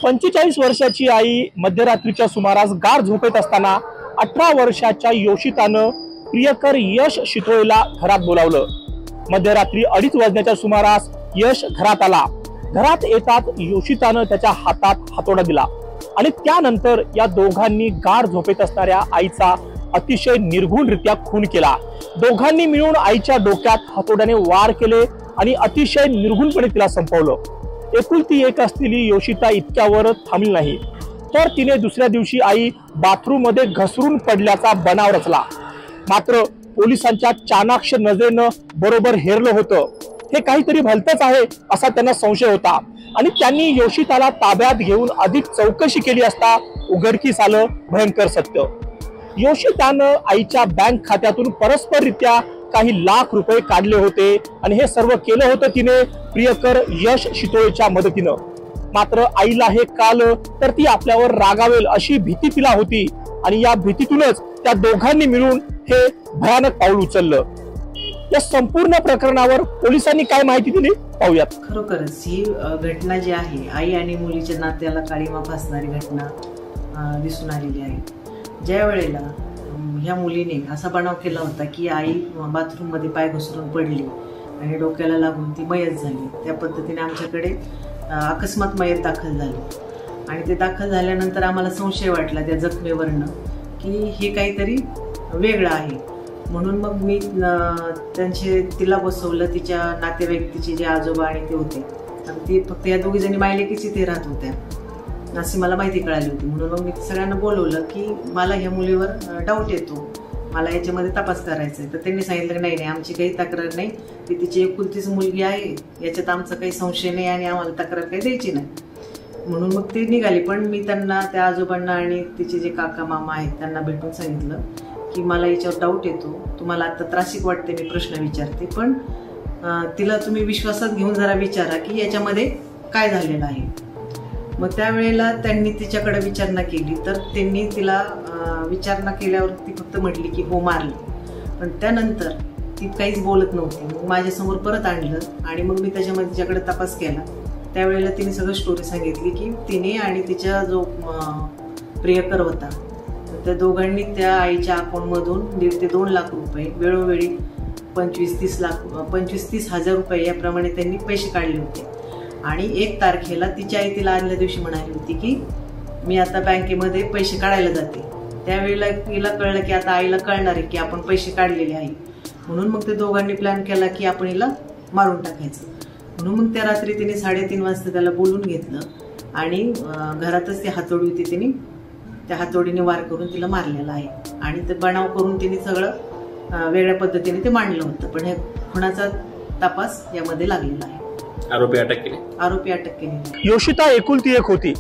45 वर्षाची आई मध्यरात्रीच्या सुमारास गाढ झोपेत असताना 18 वर्षाच्या योशितानं प्रियकर यश शितोळेला घरात बोलावलं। मध्यरात्री 2:30 वाजण्याच्या सुमारास यश घरात आला। घरात येतात योशितानं त्याच्या हातात हातोडा दिला आणि त्यानंतर या दोघांनी गाढ झोपेत असणाऱ्या आईचा अतिशय निर्घुणरित्या खून केला। दोघांनी मिळून आईच्या डोक्यात हातोड्याने वार केले आणि अतिशय निर्घुणपणे तिला संपवलं। एकुलती एक असलेली योशिता इतक्यावर थांबली नाही, तर तिने दुसऱ्या दिवशी आई बाथरूम मध्ये घसरून पडल्याचा बनाव रचला। मात्र पोलिसांच्या चाणाक्ष नजरेनं बरोबर हेरलं होतं। हे काहीतरी भलतंच आहे असा त्यांना संशय होता आणि त्यांनी योशिताला ताब्यात घेऊन अधिक चौकशी केली असता उघडकीस आलं भयंकर सत्य। योशितानं आईच्या बँक खात्यातून परस्पररित्या काही लाख रुपये काढले होते आणि हे सर्व केलं होतं तिने प्रियकर यश शितोळेच्या मदतीनं। मात्र आईला हे कळलं तर ती आपल्यावर रागावेल अशी भीती तिला होती आणि या भीतीतूनच त्या दोघांनी मिळून हे भयानक पाऊल उचललं। या संपूर्ण प्रकरणावर पोलिसांनी काय माहिती दिली पाहूयात। खरोखरच ही घटना जी आहे आई आणि मुलीच्या नात्याला काळीमा फासणारी घटना दिसून आलेली आहे। ज्या वेळेला ह्या मुलीने असा बनाव केला होता की आई बाथरूम मध्ये पाय घसरून पडली आणि डोक्याला लागून ती मयत झाली, त्या पद्धतीने आमच्याकडे अकस्मात मयत दाखल झाली आणि ते दाखल झाल्यानंतर आम्हाला संशय वाटला त्या जखमेवरनं की हे काहीतरी वेगळं आहे। म्हणून मग मी तिला बसवलं, तिच्या नातेवाईक तिचे जे आजोबा आणि ते होते आणि ती फक्त या दोघी जणी मायलेकीच इथे राहत होत्या अशी मला माहिती कळाली होती। म्हणून मग मी सगळ्यांना बोलवलं की मला ह्या मुलीवर डाऊट येतो, मला याच्यामध्ये तपास करायचा आहे। तर त्यांनी सांगितलं नाही नाही आमची काही तक्रार नाही, ती तिची एकुलतीच मुलगी आहे, याच्यात आमचा काही संशय नाही आणि आम्हाला तक्रार काही द्यायची नाही। म्हणून मग ती निघाली। पण मी त्यांना त्या आजोबांना आणि तिचे जे काका मामा आहेत त्यांना भेटून सांगितलं की मला याच्यावर डाऊट येतो, तुम्हाला आता त्रासिक वाटते मी प्रश्न विचारते, पण तिला तुम्ही विश्वासात घेऊन जरा विचारा की याच्यामध्ये काय झालेलं आहे। मग त्यावेळेला त्यांनी तिच्याकडे विचारणा केली तर त्यांनी तिला विचारणा केल्यावर ती फक्त म्हटली की हो मारली, पण त्यानंतर ती काहीच बोलत नव्हती। मग माझ्यासमोर परत आणलं आणि मग मी त्याच्यामध्ये तिच्याकडे तपास केला। त्यावेळेला तिने सगळं स्टोरी सांगितली की तिने आणि तिच्या जो प्रियकर होता त्या दोघांनी त्या आईच्या अकाउंटमधून 1.5 ते 2 लाख रुपये वेळोवेळी 25-30 हजार रुपये याप्रमाणे त्यांनी पैसे काढले होते। आणि 1 तारखेला तिची आई तिला आदल्या दिवशी म्हणाली होती की मी आता बँकेमध्ये पैसे काढायला जाते। त्यावेळेला तिला कळलं की आता आईला कळणार आहे की आपण पैसे काढलेले आहे, म्हणून मग ते दोघांनी प्लॅन केला की आपण हिला मारून टाकायचं। म्हणून मग त्या रात्री तिने 3:30 वाजता त्याला बोलून घेतलं आणि घरातच ती हातोडी होती, तिने त्या हातोडीने वार करून तिला मारलेला आहे आणि ते बनाव करून तिने सगळं वेगळ्या पद्धतीने ते मांडलं होतं। पण हे खुनाचा तपास यामध्ये लागलेला आहे। आरोपी अटक केले। योशिता एकुलती एक होती।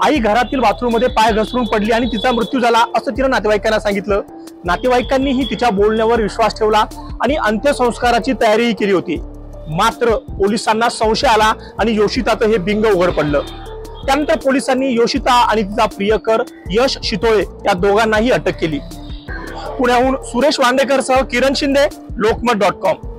आई घरातील बाथरूम मध्ये पाय घसरून पडली आणि तिचा मृत्यू झाला असं तिने नातेवाईकांना सांगितलं। नातेवाईकांनीही तिच्या बोलण्यावर विश्वास ठेवला आणि अंत्यसंस्काराची तयारीही केली होती। मात्र पोलिसांना संशय आला आणि योशिताचं हे बिंग उघड पडलं। त्यानंतर पोलिसांनी योशिता आणि तिचा प्रियकर यश शितोळे या दोघांनाही अटक केली। पुण्याहून सुरेश वांडेकर सह किरण शिंदे, लोकमत.com।